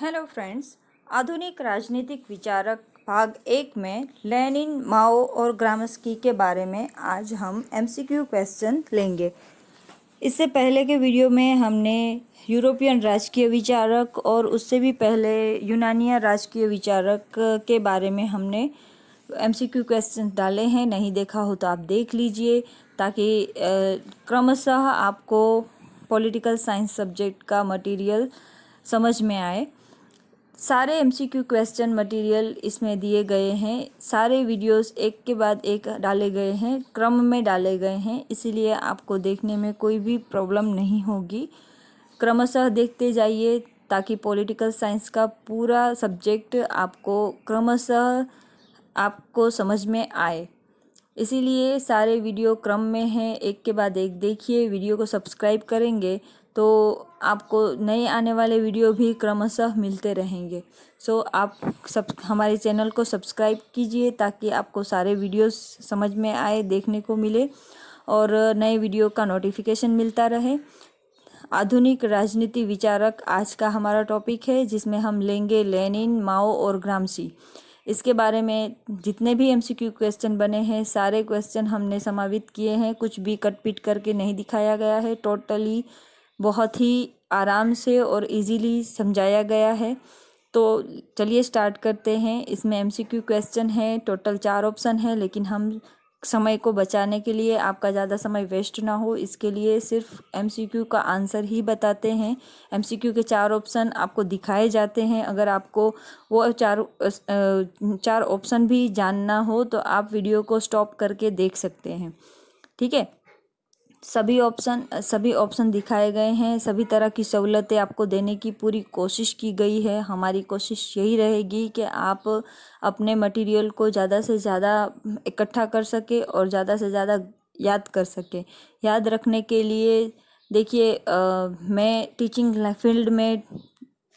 Hello friends, आधुनिक राजनीतिक विचारक भाग 1 में लेनिन, माओ और ग्राम्स्की के बारे में आज हम एमसीक्यू क्वेश्चन लेंगे। इससे पहले के वीडियो में हमने यूरोपियन राजकीय विचारक और उससे भी पहले यूनानिया राजकीय विचारक के बारे में हमने एमसीक्यू क्वेश्चन डाले हैं। नहीं देखा हो तो आप देख लीजिए, ताकि क्रमशः आपको पॉलिटिकल साइंस सब्जेक्ट का मटेरियल समझ में आए। सारे एमसीक्यू क्वेश्चन मटेरियल इसमें दिए गए हैं। सारे वीडियोस एक के बाद एक डाले गए हैं, क्रम में डाले गए हैं, इसीलिए आपको देखने में कोई भी प्रॉब्लम नहीं होगी। क्रमशः देखते जाइए ताकि पॉलिटिकल साइंस का पूरा सब्जेक्ट आपको क्रमशः आपको समझ में आए। इसीलिए सारे वीडियो क्रम में हैं, एक के बाद एक देखिए। वीडियो को सब्सक्राइब करेंगे तो आपको नए आने वाले वीडियो भी क्रमशः मिलते रहेंगे। सो आप सब हमारे चैनल को सब्सक्राइब कीजिए ताकि आपको सारे वीडियोस समझ में आए, देखने को मिले और नए वीडियो का नोटिफिकेशन मिलता रहे। आधुनिक राजनीति विचारक आज का हमारा टॉपिक है, जिसमें हम लेंगे लेनिन, माओ और ग्राम्सी। इसके बारे में जितने भी एमसीक्यू क्वेश्चन बने हैं, सारे क्वेश्चन हमने समावित किए हैं। कुछ भी कट पीट करके नहीं दिखाया गया है। टोटली बहुत ही आराम से और इजीली समझाया गया है। तो चलिए स्टार्ट करते हैं। इसमें एमसीक्यू क्वेश्चन है, टोटल 4 ऑप्शन है, लेकिन हम समय को बचाने के लिए, आपका ज़्यादा समय वेस्ट ना हो, इसके लिए सिर्फ एमसीक्यू का आंसर ही बताते हैं। एमसीक्यू के 4 ऑप्शन आपको दिखाए जाते हैं। अगर आपको वो चार ऑप्शन भी जानना हो तो आप वीडियो को स्टॉप करके देख सकते हैं। ठीक है, सभी ऑप्शन दिखाए गए हैं। सभी तरह की सहूलतें आपको देने की पूरी कोशिश की गई है। हमारी कोशिश यही रहेगी कि आप अपने मटेरियल को ज़्यादा से ज़्यादा इकट्ठा कर सके और ज़्यादा से ज़्यादा याद कर सके। याद रखने के लिए देखिए, मैं टीचिंग फील्ड में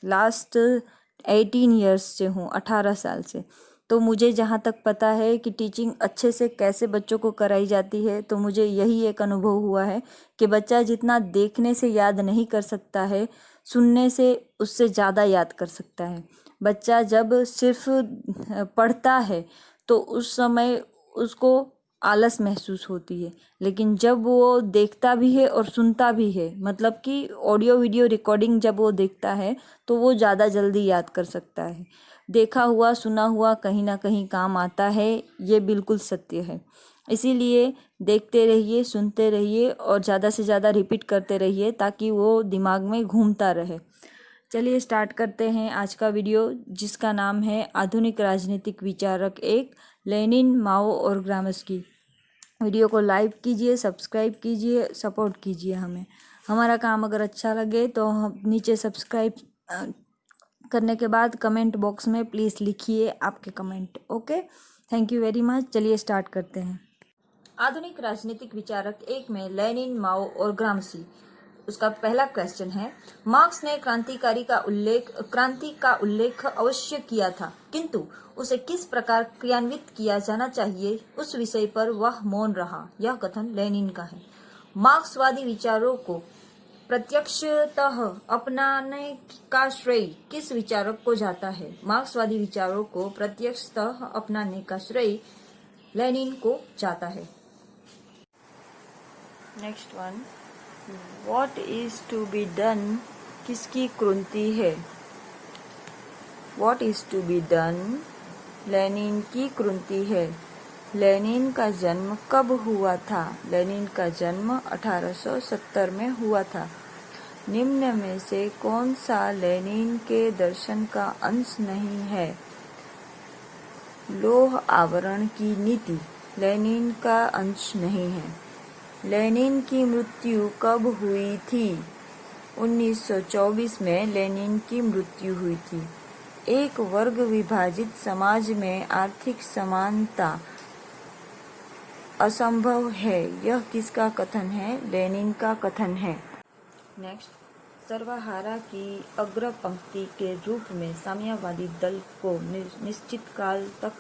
लास्ट 18 ईयर्स से हूँ, 18 साल से। तो मुझे जहाँ तक पता है कि टीचिंग अच्छे से कैसे बच्चों को कराई जाती है, तो मुझे यही एक अनुभव हुआ है कि बच्चा जितना देखने से याद नहीं कर सकता है, सुनने से उससे ज़्यादा याद कर सकता है। बच्चा जब सिर्फ पढ़ता है तो उस समय उसको आलस महसूस होती है, लेकिन जब वो देखता भी है और सुनता भी है, मतलब कि ऑडियो वीडियो रिकॉर्डिंग जब वो देखता है तो वो ज़्यादा जल्दी याद कर सकता है। देखा हुआ सुना हुआ कहीं ना कहीं काम आता है, ये बिल्कुल सत्य है। इसीलिए देखते रहिए, सुनते रहिए और ज़्यादा से ज़्यादा रिपीट करते रहिए ताकि वो दिमाग में घूमता रहे। चलिए स्टार्ट करते हैं आज का वीडियो, जिसका नाम है आधुनिक राजनीतिक विचारक 1, लेनिन, माओ और ग्राम्स्की। वीडियो को लाइक कीजिए, सब्सक्राइब कीजिए, सपोर्ट कीजिए हमें। हमारा काम अगर अच्छा लगे तो हम नीचे सब्सक्राइब करने के बाद कमेंट बॉक्स में प्लीज़ लिखिए आपके comment. Okay, thank you very much. चलिए स्टार्ट करते हैं। आधुनिक राजनीतिक विचारक 1 में लेनिन, माओ और ग्राम्सी। उसका पहला क्वेश्चन है, मार्क्स ने क्रांति का उल्लेख अवश्य किया था, किंतु उसे किस प्रकार क्रियान्वित किया जाना चाहिए, उस विषय पर वह मौन रहा। यह कथन लेनिन का है। मार्क्सवादी विचारों को प्रत्यक्षतः अपनाने का श्रेय किस विचारक को जाता है? मार्क्सवादी विचारों को प्रत्यक्षतः अपनाने का श्रेय लेनिन को जाता है। Next one, what is to be done किसकी कृति है? What is to be done Lenin की कृति है। लेनिन का जन्म कब हुआ था? लेनिन का जन्म 1870 में हुआ था। निम्न में से कौन सा लेनिन के दर्शन का अंश नहीं है? लौह आवरण की नीति लेनिन का अंश नहीं है। लेनिन की मृत्यु कब हुई थी? 1924 में लेनिन की मृत्यु हुई थी। एक वर्ग विभाजित समाज में आर्थिक समानता असंभव है। यह किसका कथन है? लेनिन का कथन है। नेक्स्ट, सर्वहारा की अग्र पंक्ति के रूप में साम्यवादी दल को निश्चित काल तक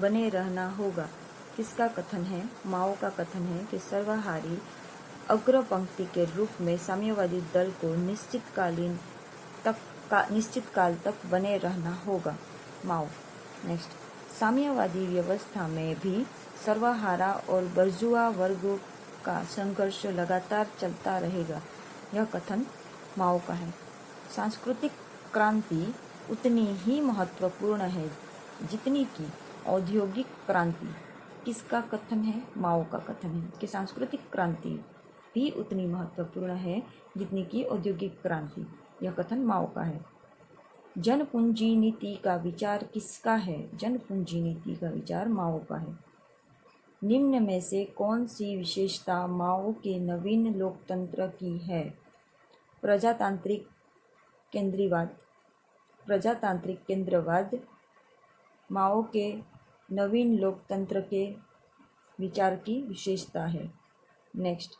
बने रहना होगा। किसका कथन है? माओ का कथन है कि सर्वहारी अग्र पंक्ति के रूप में साम्यवादी दल को निश्चित कालीन तक निश्चित काल तक बने रहना होगा। माओ। नेक्स्ट, साम्यवादी व्यवस्था में भी सर्वहारा और बर्जुआ वर्गों का संघर्ष लगातार चलता रहेगा। यह कथन माओ का है। सांस्कृतिक क्रांति उतनी ही महत्वपूर्ण है जितनी कि औद्योगिक क्रांति। किसका कथन है? माओ का कथन है कि सांस्कृतिक क्रांति भी उतनी महत्वपूर्ण है जितनी कि औद्योगिक क्रांति। यह कथन माओ का है। जनपूंजी नीति का विचार किसका है? जनपूंजी नीति का विचार माओ का है। निम्न में से कौन सी विशेषता माओ के नवीन लोकतंत्र की है? प्रजातांत्रिक केंद्रवाद माओ के नवीन लोकतंत्र के विचार की विशेषता है। नेक्स्ट,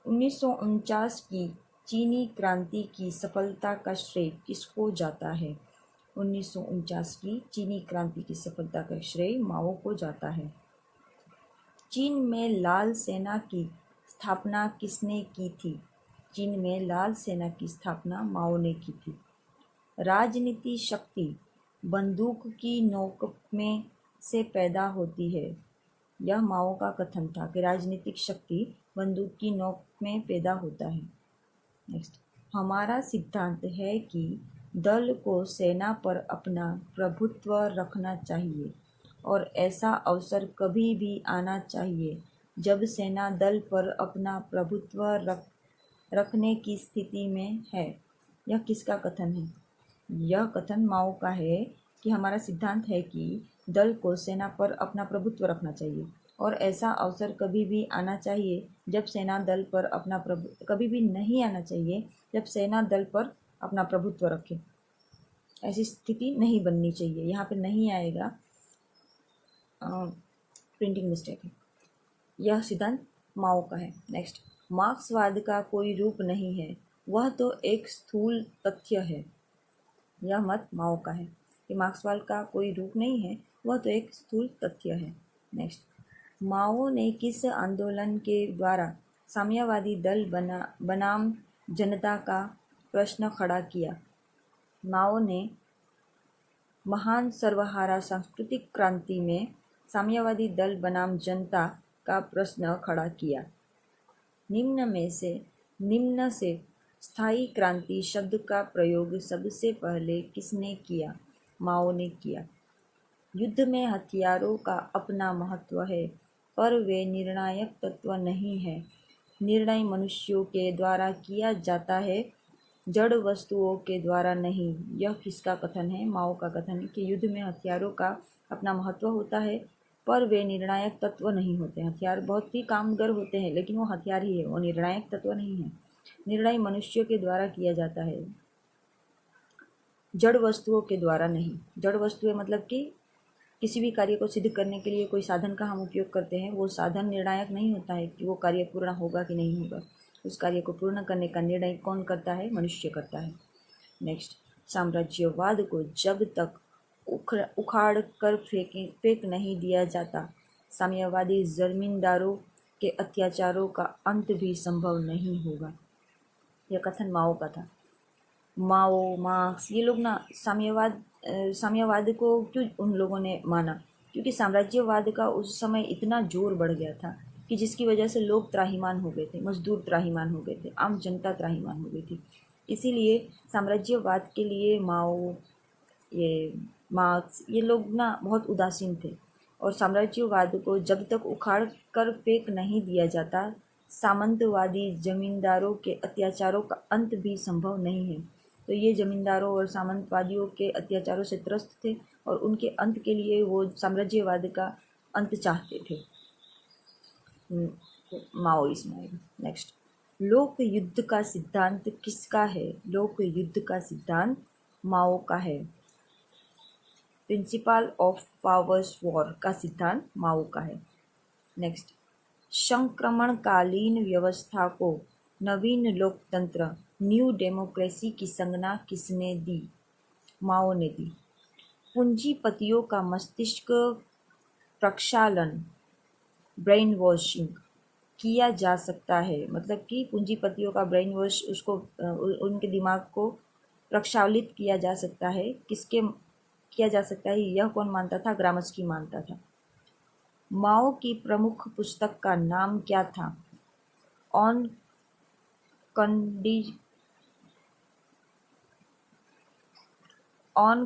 1949 की चीनी क्रांति की सफलता का श्रेय किसको जाता है? 1949 की चीनी क्रांति की सफलता का श्रेय माओ को जाता है। चीन में लाल सेना की स्थापना किसने की थी? चीन में लाल सेना की स्थापना माओ ने की थी। राजनीति शक्ति बंदूक की नोक में से पैदा होती है। यह माओ का कथन था कि राजनीतिक शक्ति बंदूक की नोक में पैदा होता है। नेक्स्ट, हमारा सिद्धांत है कि दल को सेना पर अपना प्रभुत्व रखना चाहिए और ऐसा अवसर कभी भी आना चाहिए जब सेना दल पर अपना प्रभुत्व रखने की स्थिति में है। यह किसका कथन है? यह कथन माओ का है कि हमारा सिद्धांत है कि दल को सेना पर अपना प्रभुत्व रखना चाहिए और ऐसा अवसर कभी भी आना चाहिए जब सेना दल पर अपना कभी भी नहीं आना चाहिए जब सेना दल पर अपना प्रभुत्व रखे। ऐसी स्थिति नहीं बननी चाहिए। यहाँ पे नहीं आएगा, प्रिंटिंग मिस्टेक है। यह सिद्धांत माओ का है। नेक्स्ट, मार्क्सवाद का कोई रूप नहीं है, वह तो एक स्थूल तथ्य है। यह मत माओ का है कि मार्क्सवाद का कोई रूप नहीं है, वह तो एक स्थूल तथ्य है। नेक्स्ट, माओ ने किस आंदोलन के द्वारा साम्यवादी दल बनाम जनता का प्रश्न खड़ा किया? माओ ने महान सर्वहारा सांस्कृतिक क्रांति में साम्यवादी दल बनाम जनता का प्रश्न खड़ा किया। निम्न से स्थायी क्रांति शब्द का प्रयोग सबसे पहले किसने किया? माओ ने किया। युद्ध में हथियारों का अपना महत्व है, पर वे निर्णायक तत्व नहीं है। निर्णय मनुष्यों के द्वारा किया जाता है, जड़ वस्तुओं के द्वारा नहीं। यह किसका कथन है? माओ का कथन है कि युद्ध में हथियारों का अपना महत्व होता है, पर वे निर्णायक तत्व नहीं होते। हथियार बहुत ही कामगर होते हैं, लेकिन वो हथियार ही है, वो निर्णायक तत्व नहीं है। निर्णय मनुष्यों के द्वारा किया जाता है, जड़ वस्तुओं के द्वारा नहीं। जड़ वस्तुएं मतलब कि किसी भी कार्य को सिद्ध करने के लिए कोई साधन का हम उपयोग करते हैं, वो साधन निर्णायक नहीं होता है कि वो कार्य पूर्ण होगा कि नहीं होगा। उस कार्य को पूर्ण करने का निर्णय कौन करता है? मनुष्य करता है। नेक्स्ट, साम्राज्यवाद को जब तक उखाड़ कर फेंक नहीं दिया जाता, साम्यवादी जमींदारों के अत्याचारों का अंत भी संभव नहीं होगा। यह कथन माओ का था। माओ, मार्क्स, ये लोग ना साम्यवाद को क्यों उन लोगों ने माना? क्योंकि साम्राज्यवाद का उस समय इतना जोर बढ़ गया था कि जिसकी वजह से लोग त्राहिमाम हो गए थे, मजदूर त्राहिमाम हो गए थे, आम जनता त्राहिमाम हो गई थी। इसीलिए साम्राज्यवाद के लिए माओ, ये मार्क्स, ये लोग ना बहुत उदासीन थे। और साम्राज्यवाद को जब तक उखाड़ कर फेंक नहीं दिया जाता, सामंतवादी जमींदारों के अत्याचारों का अंत भी संभव नहीं है। तो ये जमींदारों और सामंतवादियों के अत्याचारों से त्रस्त थे और उनके अंत के लिए वो साम्राज्यवाद का अंत चाहते थे। माओइज्म। नेक्स्ट, लोक युद्ध का सिद्धांत किसका है? लोक युद्ध का सिद्धांत माओ का है। प्रिंसिपल ऑफ पावर्स वॉर का सिद्धांत माओ का है। नेक्स्ट, संक्रमणकालीन व्यवस्था को नवीन लोकतंत्र, न्यू डेमोक्रेसी की संज्ञा किसने दी? माओ ने दी। पूंजीपतियों का मस्तिष्क प्रक्षालन, ब्रेन वॉशिंग किया जा सकता है। मतलब कि पूंजीपतियों का ब्रेन वॉश, उसको उनके दिमाग को प्रक्षालित किया जा सकता है, किसके किया जा सकता है, यह कौन मानता था? ग्रामस्की मानता था। माओ की प्रमुख पुस्तक का नाम क्या था? On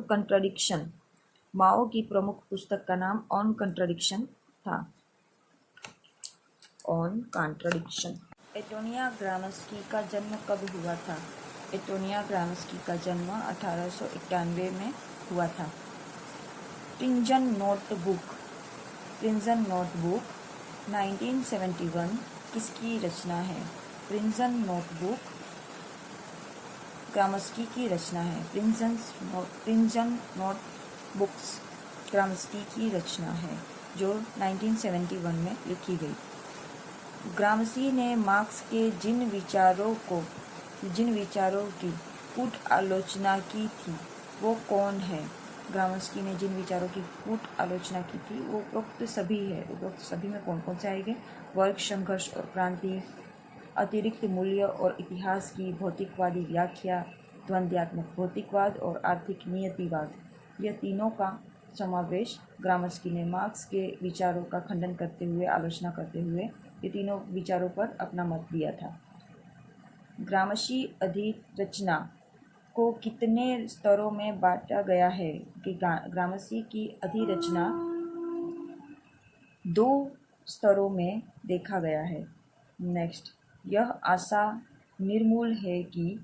contradiction. माओ की प्रमुख पुस्तक का नाम ऑन कंट्रडिक्शन था। On contradiction. एंटोनियो ग्राम्स्की का जन्म कब हुआ था? एंटोनियो ग्राम्स्की का जन्म 1891 में हुआ था। प्रिंजन नोटबुक 1971 किसकी रचना है? प्रिंजन नोटबुक ग्राम्स्की की रचना है। प्रिंजन नोटबुक्स ग्राम्स्की की रचना है जो 1971 में लिखी गई। ग्राम्स्की ने मार्क्स के जिन विचारों की कूट आलोचना की थी वो कौन है? ग्राम्स्की ने जिन विचारों की कूट आलोचना की थी वो उपरोक्त सभी है। उपरोक्त सभी में कौन कौन से आएंगे? वर्ग, संघर्ष और क्रांति, अतिरिक्त मूल्य और इतिहास की भौतिकवादी व्याख्या, द्वंद्वात्मक भौतिकवाद और आर्थिक नियतिवाद, यह तीनों का समावेश। ग्राम्स्की ने मार्क्स के विचारों का खंडन करते हुए, आलोचना करते हुए ये तीनों विचारों पर अपना मत दिया था। ग्राम्स्की अधिरचना को कितने स्तरों में बांटा गया है? कि ग्राम्स्की की अधिरचना 2 स्तरों में देखा गया है। नेक्स्ट, यह आशा निर्मूल है कि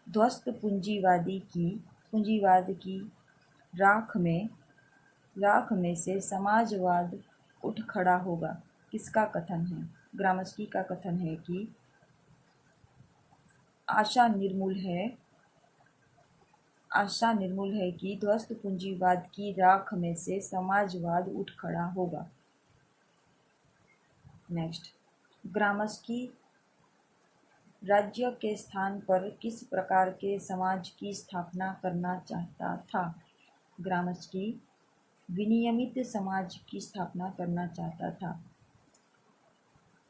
ध्वस्त पूंजीवाद की राख में से समाजवाद उठ खड़ा होगा। किसका कथन है? ग्राम्स्की का कथन है कि आशा निर्मूल है कि ध्वस्त पूंजीवाद की राख में से समाजवाद उठ खड़ा होगा। नेक्स्ट, ग्राम्स्की राज्य के स्थान पर किस प्रकार के समाज की स्थापना करना चाहता था? ग्राम्स्की विनियमित समाज की स्थापना करना चाहता था।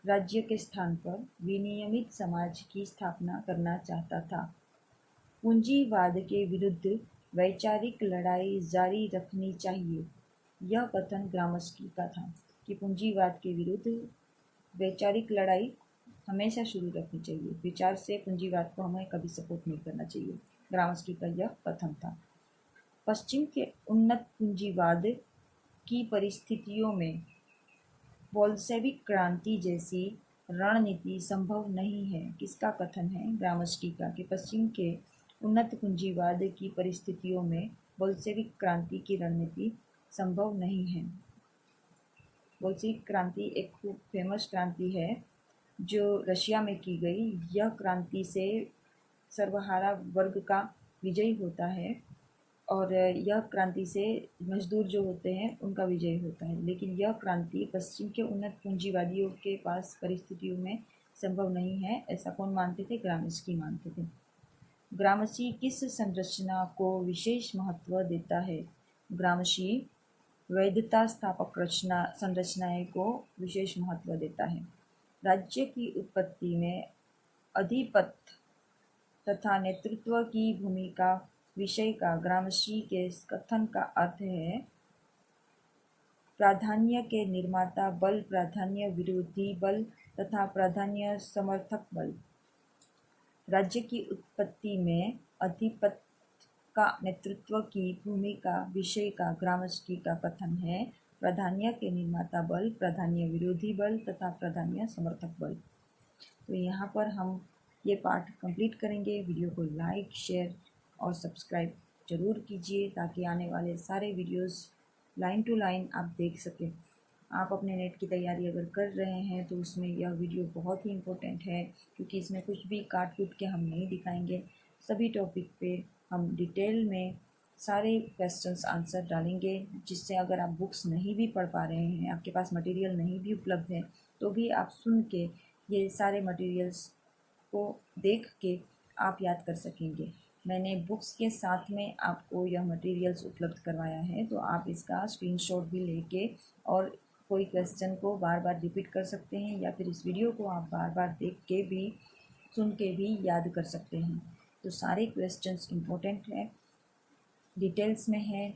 राज्य के स्थान पर विनियमित समाज की स्थापना करना चाहता था। पूंजीवाद के विरुद्ध वैचारिक लड़ाई जारी रखनी चाहिए। यह कथन ग्राम्स्की का था कि पूंजीवाद के विरुद्ध वैचारिक लड़ाई हमेशा शुरू रखनी चाहिए। विचार से पूंजीवाद को हमें कभी सपोर्ट नहीं करना चाहिए। ग्राम्स्की का यह कथन था। पश्चिम के उन्नत पूंजीवाद की परिस्थितियों में बोल्शेविक क्रांति जैसी रणनीति संभव नहीं है। किसका कथन है? ग्राम्स्की का, कि पश्चिम के उन्नत पूंजीवाद की परिस्थितियों में बोल्शेविक क्रांति की रणनीति संभव नहीं है। बोल्शेविक क्रांति एक खूब फेमस क्रांति है जो रशिया में की गई। यह क्रांति से सर्वहारा वर्ग का विजय होता है और यह क्रांति से मजदूर जो होते हैं उनका विजय होता है। लेकिन यह क्रांति पश्चिम के उन्नत पूंजीवादियों के पास परिस्थितियों में संभव नहीं है। ऐसा कौन मानते थे? ग्राम्स्की मानते थे। ग्राम्स्की किस संरचना को विशेष महत्व देता है? ग्राम्स्की वैधता स्थापक संरचनाएं को विशेष महत्व देता है। राज्य की उत्पत्ति में अधिपत्य तथा नेतृत्व की भूमिका विषय का ग्राम्स्की के कथन का अर्थ है प्राधान्य के निर्माता बल, प्राधान्य विरोधी बल तथा प्राधान्य समर्थक बल। राज्य की उत्पत्ति में अधिपत्य का नेतृत्व की भूमिका विषय का ग्राम्स्की का कथन है प्राधान्य के निर्माता बल, प्राधान्य विरोधी बल तथा प्राधान्य समर्थक बल। तो यहाँ पर हम ये पार्ट कंप्लीट करेंगे। वीडियो को लाइक, शेयर और सब्सक्राइब जरूर कीजिए ताकि आने वाले सारे वीडियोस लाइन टू लाइन आप देख सकें। आप अपने नेट की तैयारी अगर कर रहे हैं तो उसमें यह वीडियो बहुत ही इम्पोर्टेंट है, क्योंकि इसमें कुछ भी काट कूट के हम नहीं दिखाएंगे। सभी टॉपिक पे हम डिटेल में सारे क्वेश्चंस आंसर डालेंगे, जिससे अगर आप बुक्स नहीं भी पढ़ पा रहे हैं, आपके पास मटेरियल नहीं भी उपलब्ध है, तो भी आप सुन के ये सारे मटेरियल्स को देख के आप याद कर सकेंगे। मैंने बुक्स के साथ में आपको यह मटेरियल्स उपलब्ध करवाया है, तो आप इसका स्क्रीनशॉट भी लेके और कोई क्वेश्चन को बार बार रिपीट कर सकते हैं, या फिर इस वीडियो को आप बार बार देख के भी, सुन के भी याद कर सकते हैं। तो सारे क्वेश्चंस इम्पोर्टेंट हैं, डिटेल्स में है,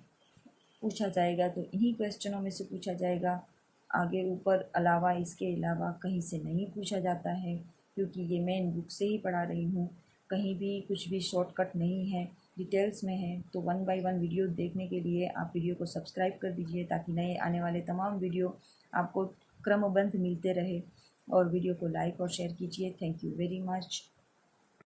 पूछा जाएगा तो इन्हीं क्वेश्चनों में से पूछा जाएगा। आगे ऊपर अलावा इसके अलावा कहीं से नहीं पूछा जाता है, क्योंकि ये मेन बुक से ही पढ़ा रही हूँ। कहीं भी कुछ भी शॉर्टकट नहीं है, डिटेल्स में है। तो 1 बाय 1 वीडियो देखने के लिए आप वीडियो को सब्सक्राइब कर दीजिए, ताकि नए आने वाले तमाम वीडियो आपको क्रमबद्ध मिलते रहे। और वीडियो को लाइक और शेयर कीजिए। Thank you very much.